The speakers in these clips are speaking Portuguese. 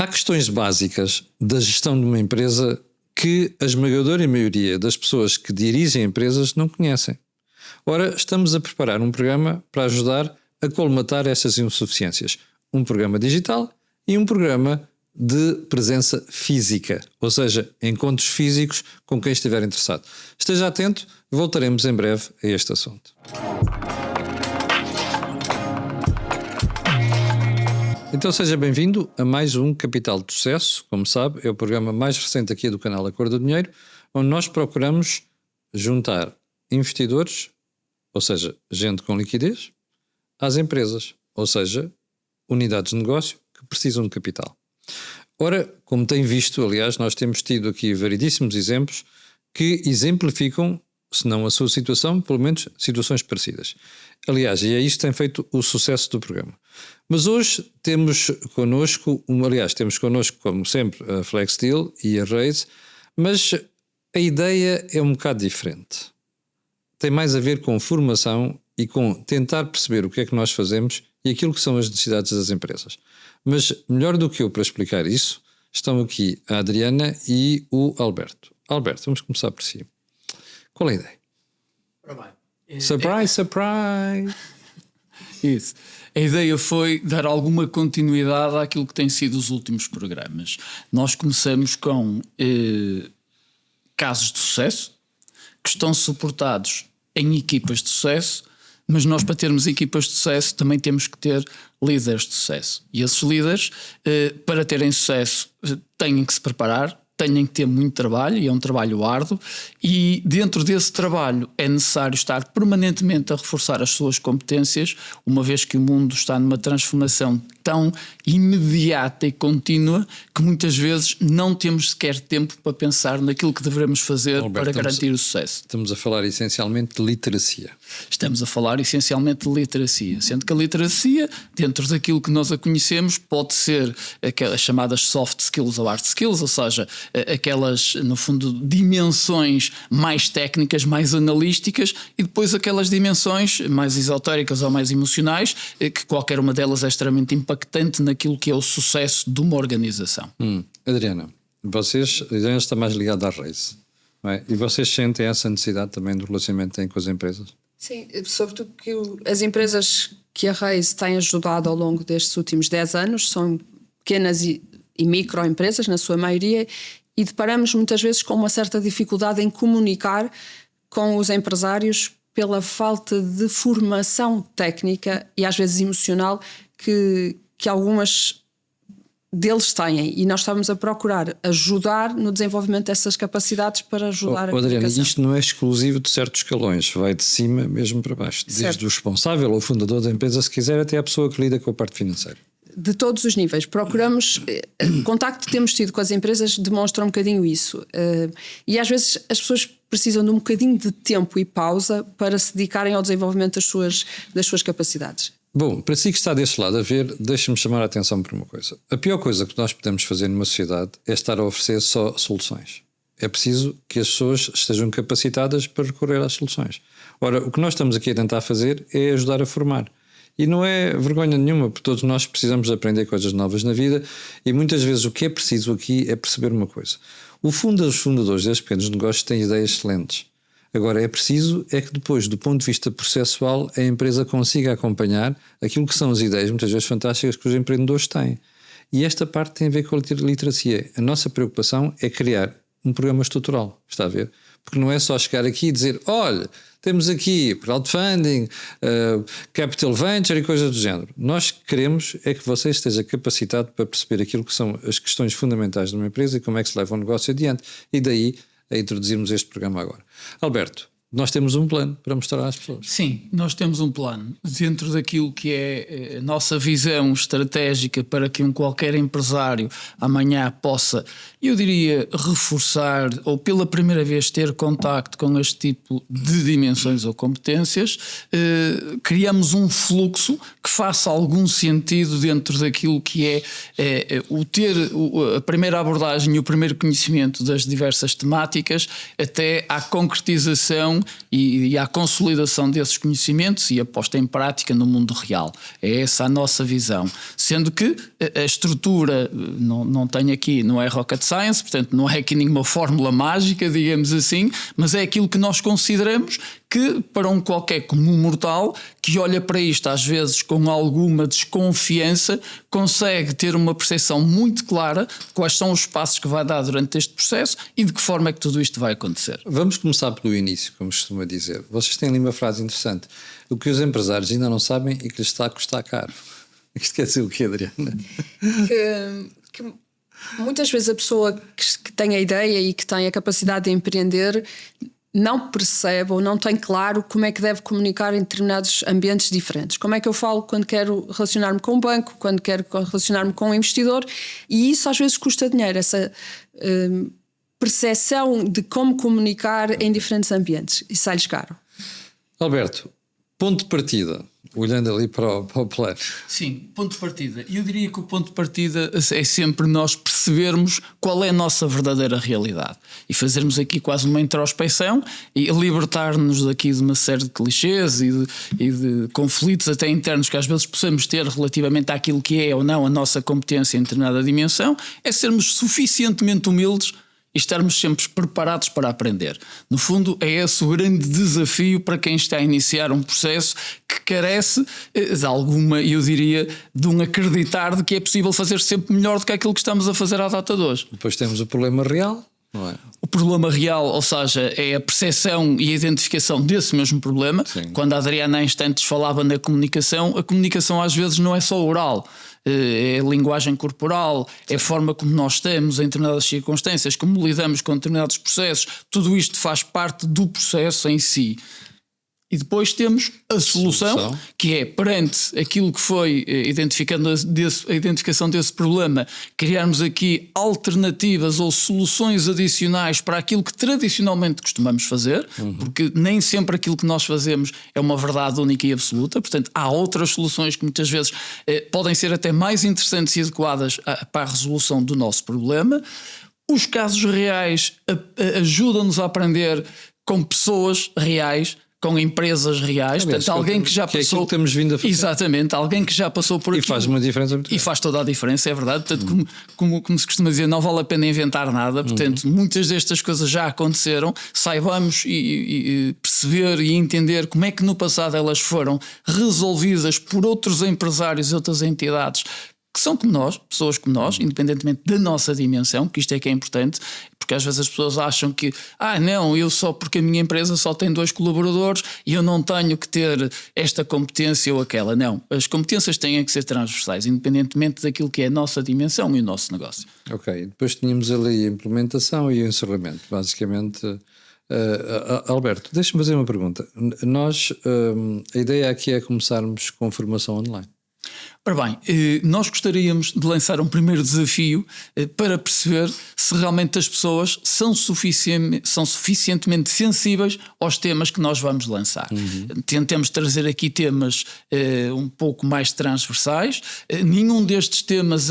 Há questões básicas da gestão de uma empresa que a esmagadora maioria das pessoas que dirigem empresas não conhecem. Ora, estamos a preparar um programa para ajudar a colmatar essas insuficiências. Um programa digital e um programa de presença física, ou seja, encontros físicos com quem estiver interessado. Esteja atento, voltaremos em breve a este assunto. Então seja bem-vindo a mais um Capital de Sucesso. Como sabe, é o programa mais recente aqui do canal A Cor do Dinheiro, onde nós procuramos juntar investidores, ou seja, gente com liquidez, às empresas, ou seja, unidades de negócio que precisam de capital. Ora, como tem visto, aliás, nós temos tido aqui variedíssimos exemplos que exemplificam, se não a sua situação, pelo menos situações parecidas. Aliás, e é isto que tem feito o sucesso do programa. Mas hoje temos connosco, como sempre, a Flexdeal e a Raise, mas a ideia é um bocado diferente. Tem mais a ver com formação e com tentar perceber o que é que nós fazemos e aquilo que são as necessidades das empresas. Mas melhor do que eu para explicar isso, estão aqui a Adriana e o Alberto. Alberto, vamos começar por si. Qual é a ideia? Surprise, surprise! Isso. A ideia foi dar alguma continuidade àquilo que tem sido os últimos programas. Nós começamos com casos de sucesso que estão suportados em equipas de sucesso, mas nós, para termos equipas de sucesso, também temos que ter líderes de sucesso. E esses líderes, para terem sucesso, têm que se preparar, têm que ter muito trabalho, e é um trabalho árduo, e dentro desse trabalho é necessário estar permanentemente a reforçar as suas competências, uma vez que o mundo está numa transformação tão imediata e contínua que muitas vezes não temos sequer tempo para pensar naquilo que devemos fazer, Alberto, para garantir o sucesso. Estamos a falar essencialmente de literacia. Estamos a falar essencialmente de literacia, sendo que a literacia, dentro daquilo que nós a conhecemos, pode ser aquelas chamadas soft skills ou hard skills, ou seja, aquelas, no fundo, dimensões mais técnicas, mais analísticas, e depois aquelas dimensões mais esotéricas ou mais emocionais, que qualquer uma delas é extremamente impactante naquilo que é o sucesso de uma organização. Adriana, Adriana está mais ligada à Raise, não é? E vocês sentem essa necessidade também do relacionamento que têm com as empresas? Sim, sobretudo que as empresas que a Raise tem ajudado ao longo destes últimos 10 anos são pequenas e microempresas, na sua maioria, e deparamos muitas vezes com uma certa dificuldade em comunicar com os empresários pela falta de formação técnica e às vezes emocional que algumas deles têm, e nós estamos a procurar ajudar no desenvolvimento dessas capacidades para ajudar a Adriana, isto não é exclusivo de certos escalões, vai de cima mesmo para baixo, certo, desde o responsável ou o fundador da empresa, se quiser, até a pessoa que lida com a parte financeira. De todos os níveis. Procuramos, o contacto que temos tido com as empresas demonstra um bocadinho isso. E às vezes as pessoas precisam de um bocadinho de tempo e pausa para se dedicarem ao desenvolvimento das suas capacidades. Bom, para si que está deste lado a ver, deixe-me chamar a atenção para uma coisa. A pior coisa que nós podemos fazer numa sociedade é estar a oferecer só soluções. É preciso que as pessoas estejam capacitadas para recorrer às soluções. Ora, o que nós estamos aqui a tentar fazer é ajudar a formar. E não é vergonha nenhuma, porque todos nós precisamos aprender coisas novas na vida, e muitas vezes o que é preciso aqui é perceber uma coisa. Os fundadores destes pequenos negócios têm ideias excelentes. Agora é preciso é que depois, do ponto de vista processual, a empresa consiga acompanhar aquilo que são as ideias, muitas vezes fantásticas, que os empreendedores têm. E esta parte tem a ver com a literacia. A nossa preocupação é criar um programa estrutural, está a ver? Porque não é só chegar aqui e dizer, olha, temos aqui crowdfunding, capital venture e coisas do género. Nós queremos é que você esteja capacitado para perceber aquilo que são as questões fundamentais de uma empresa e como é que se leva um negócio adiante. E daí a introduzirmos este programa agora. Alberto, nós temos um plano para mostrar às pessoas. Sim, nós temos um plano dentro daquilo que é a nossa visão estratégica para que qualquer empresário amanhã possa, eu diria, reforçar ou pela primeira vez ter contacto com este tipo de dimensões ou competências. Criamos um fluxo que faça algum sentido dentro daquilo que é o ter a primeira abordagem e o primeiro conhecimento das diversas temáticas até à concretização e à consolidação desses conhecimentos e a posta em prática no mundo real. É essa a nossa visão. Sendo que a estrutura, não tenho aqui, não é rocket science, portanto não é aqui nenhuma fórmula mágica, digamos assim, mas é aquilo que nós consideramos que para um qualquer comum mortal que olha para isto às vezes com alguma desconfiança consegue ter uma percepção muito clara de quais são os passos que vai dar durante este processo e de que forma é que tudo isto vai acontecer. Vamos começar pelo início, como costuma dizer. Vocês têm ali uma frase interessante. O que os empresários ainda não sabem é que lhes está a custar caro. Isto quer dizer o quê, Adriana? Que muitas vezes a pessoa que tem a ideia e que tem a capacidade de empreender não percebe ou não tem claro como é que deve comunicar em determinados ambientes diferentes. Como é que eu falo quando quero relacionar-me com um banco, quando quero relacionar-me com um investidor, e isso às vezes custa dinheiro, essa percepção de como comunicar em diferentes ambientes. Isso sai-lhes caro. Alberto, ponto de partida, olhando ali para o plano. Sim, ponto de partida. Eu diria que o ponto de partida é sempre nós percebermos qual é a nossa verdadeira realidade e fazermos aqui quase uma introspecção e libertar-nos daqui de uma série de clichês e de conflitos até internos que às vezes possamos ter relativamente àquilo que é ou não a nossa competência em determinada dimensão, é sermos suficientemente humildes e estarmos sempre preparados para aprender. No fundo, é esse o grande desafio para quem está a iniciar um processo que carece de alguma, eu diria, de um acreditar de que é possível fazer sempre melhor do que aquilo que estamos a fazer à data de hoje. Depois temos o problema real, não é? O problema real, ou seja, é a percepção e a identificação desse mesmo problema. Sim. Quando a Adriana há instantes falava na comunicação, a comunicação às vezes não é só oral. É a linguagem corporal, é a forma como nós estamos em determinadas circunstâncias, como lidamos com determinados processos, tudo isto faz parte do processo em si. E depois temos a solução, que é perante aquilo que foi a identificação desse problema, criarmos aqui alternativas ou soluções adicionais para aquilo que tradicionalmente costumamos fazer, porque nem sempre aquilo que nós fazemos é uma verdade única e absoluta, portanto há outras soluções que muitas vezes podem ser até mais interessantes e adequadas para a resolução do nosso problema. Os casos reais ajudam-nos a aprender com pessoas reais, com empresas reais, portanto, alguém que já passou. É que temos vindo a fazer. Exatamente, alguém que já passou por aqui. E faz uma diferença muito grande. E faz toda a diferença, é verdade. Portanto, como se costuma dizer, não vale a pena inventar nada. Portanto, muitas destas coisas já aconteceram. Saibamos e perceber e entender como é que no passado elas foram resolvidas por outros empresários e outras entidades que são como nós, pessoas como nós, independentemente da nossa dimensão, que isto é que é importante, porque às vezes as pessoas acham que não, eu só porque a minha empresa só tem 2 colaboradores e eu não tenho que ter esta competência ou aquela. Não, as competências têm que ser transversais, independentemente daquilo que é a nossa dimensão e o nosso negócio. Ok, depois tínhamos ali a implementação e o encerramento, basicamente. Alberto, deixa-me fazer uma pergunta. Nós, a ideia aqui é começarmos com formação online. Ora bem, nós gostaríamos de lançar um primeiro desafio para perceber se realmente as pessoas são suficientemente sensíveis aos temas que nós vamos lançar. Tentemos trazer aqui temas um pouco mais transversais. Nenhum destes temas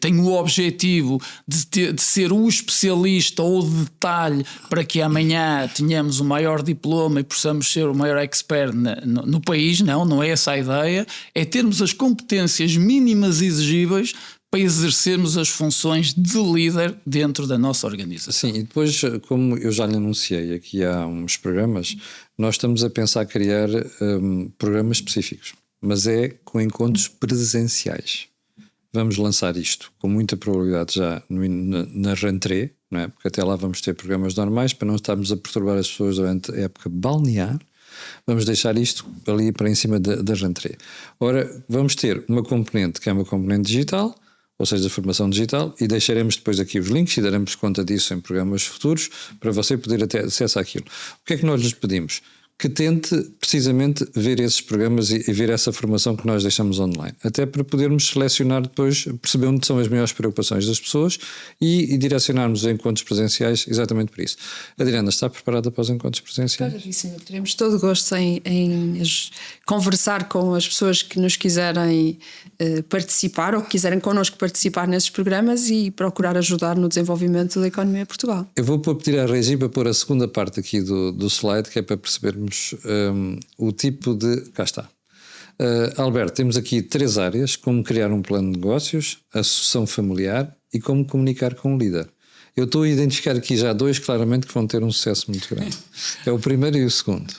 tem o objetivo de ser o especialista ou o detalhe para que amanhã tenhamos o maior diploma e possamos ser o maior expert no país. Não é essa a ideia. É termos as competências mínimas exigíveis para exercermos as funções de líder dentro da nossa organização. Sim, e depois, como eu já lhe anunciei aqui há uns programas, nós estamos a pensar criar programas específicos, mas é com encontros presenciais. Vamos lançar isto com muita probabilidade já na rentrée, não é? Porque até lá vamos ter programas normais para não estarmos a perturbar as pessoas durante a época balnear. Vamos deixar isto ali para em cima da rentrée. Ora, vamos ter uma componente que é uma componente digital, ou seja, da formação digital, e deixaremos depois aqui os links e daremos conta disso em programas futuros para você poder ter acesso àquilo. O que é que nós lhes pedimos? que tente precisamente ver esses programas e ver essa formação que nós deixamos online, até para podermos selecionar depois, perceber onde são as maiores preocupações das pessoas e direcionarmos os encontros presenciais exatamente para isso. Adriana, está preparada para os encontros presenciais? Preparadíssima. Teremos todo o gosto em conversar com as pessoas que nos quiserem participar ou que quiserem connosco participar nesses programas e procurar ajudar no desenvolvimento da economia em Portugal. Eu vou pedir à Regi para pôr a segunda parte aqui do slide, que é para percebermos o tipo de... Cá está. Alberto, temos aqui 3 áreas: como criar um plano de negócios, a sucessão familiar e como comunicar com o líder. Eu estou a identificar aqui já 2 claramente que vão ter um sucesso muito grande. É o primeiro e o segundo.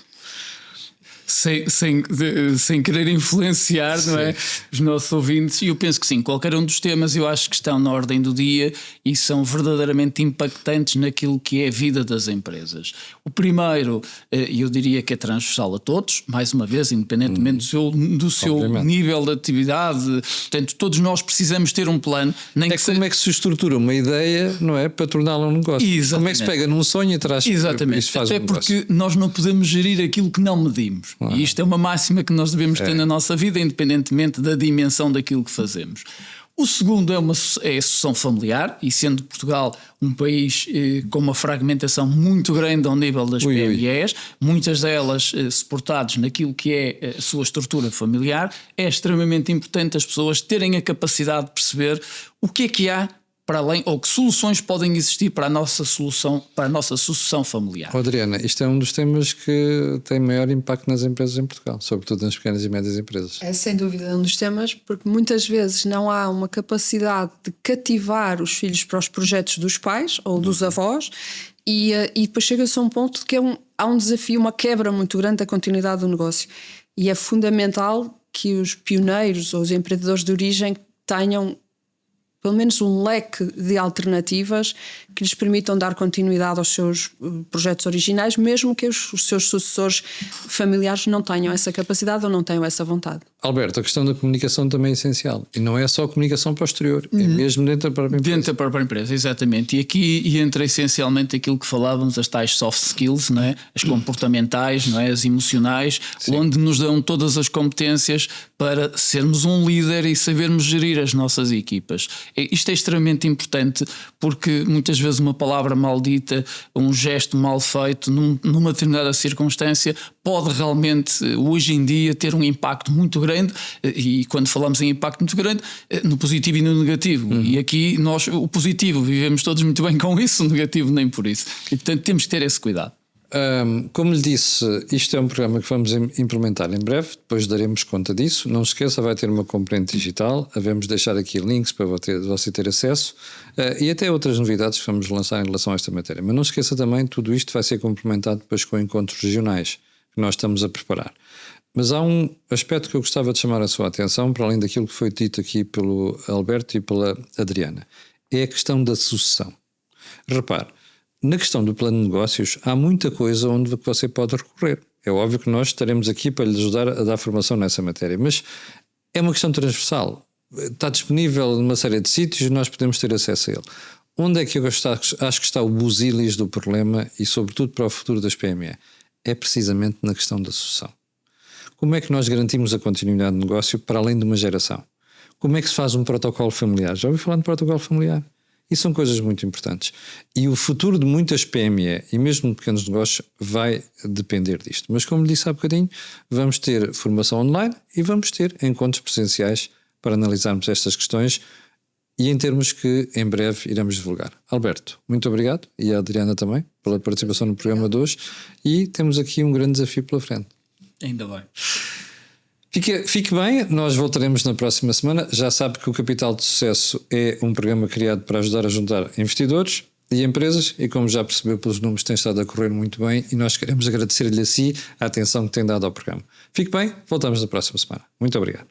Sem querer influenciar, não é, os nossos ouvintes, e eu penso que sim, qualquer um dos temas eu acho que estão na ordem do dia e são verdadeiramente impactantes naquilo que é a vida das empresas. O primeiro, eu diria que é transversal a todos, mais uma vez, independentemente do seu nível de atividade, portanto, todos nós precisamos ter um plano. Como é que se estrutura uma ideia, não é, para torná-la um negócio? Exatamente. Como é que se pega num sonho e traz... Exatamente, isso faz até um negócio? porque nós não podemos gerir aquilo que não medimos. E isto é uma máxima que nós devemos ter na nossa vida, independentemente da dimensão daquilo que fazemos. O segundo é a sucessão familiar, e sendo Portugal um país com uma fragmentação muito grande ao nível das PMEs, muitas delas suportadas naquilo que é a sua estrutura familiar, é extremamente importante as pessoas terem a capacidade de perceber o que há para além, ou que soluções podem existir para a nossa sucessão familiar. Adriana, isto é um dos temas que tem maior impacto nas empresas em Portugal, sobretudo nas pequenas e médias empresas. É sem dúvida um dos temas, porque muitas vezes não há uma capacidade de cativar os filhos para os projetos dos pais ou dos avós, e depois chega-se a um ponto de que há um desafio, uma quebra muito grande da continuidade do negócio. E é fundamental que os pioneiros ou os empreendedores de origem tenham pelo menos um leque de alternativas que lhes permitam dar continuidade aos seus projetos originais, mesmo que os seus sucessores familiares não tenham essa capacidade ou não tenham essa vontade. Alberto, a questão da comunicação também é essencial. E não é só a comunicação posterior, é mesmo dentro da própria empresa. Dentro da própria empresa, exatamente. E aqui entra essencialmente aquilo que falávamos, as tais soft skills, não é? As comportamentais, não é? As emocionais, onde nos dão todas as competências para sermos um líder e sabermos gerir as nossas equipas. Isto é extremamente importante porque muitas vezes uma palavra maldita, um gesto mal feito numa determinada circunstância pode realmente hoje em dia ter um impacto muito grande, e quando falamos em impacto muito grande, no positivo e no negativo. E aqui nós, o positivo, vivemos todos muito bem com isso, o negativo nem por isso. E portanto temos que ter esse cuidado. Como lhe disse, isto é um programa que vamos implementar em breve, depois daremos conta disso. Não se esqueça, vai ter uma componente digital, havemos deixar aqui links para você ter acesso, e até outras novidades que vamos lançar em relação a esta matéria. Mas não se esqueça também, tudo isto vai ser complementado depois com encontros regionais que nós estamos a preparar. Mas há um aspecto que eu gostava de chamar a sua atenção, para além daquilo que foi dito aqui pelo Alberto e pela Adriana, é a questão da sucessão. Repare, na questão do plano de negócios, há muita coisa onde você pode recorrer. É óbvio que nós estaremos aqui para lhe ajudar a dar formação nessa matéria, mas é uma questão transversal. Está disponível numa série de sítios e nós podemos ter acesso a ele. Onde é que eu acho que está o busilis do problema e, sobretudo, para o futuro das PME? É precisamente na questão da sucessão. Como é que nós garantimos a continuidade de negócio para além de uma geração? Como é que se faz um protocolo familiar? Já ouvi falar de protocolo familiar? E são coisas muito importantes. E o futuro de muitas PME e mesmo de pequenos negócios vai depender disto. Mas como lhe disse há bocadinho, vamos ter formação online e vamos ter encontros presenciais para analisarmos estas questões e em termos que em breve iremos divulgar. Alberto, muito obrigado, e a Adriana também, pela participação no programa de hoje, e temos aqui um grande desafio pela frente. Ainda bem. Fique bem, nós voltaremos na próxima semana. Já sabe que o Capital de Sucesso é um programa criado para ajudar a juntar investidores e empresas, e como já percebeu pelos números, tem estado a correr muito bem, e nós queremos agradecer-lhe a si a atenção que tem dado ao programa. Fique bem, voltamos na próxima semana. Muito obrigado.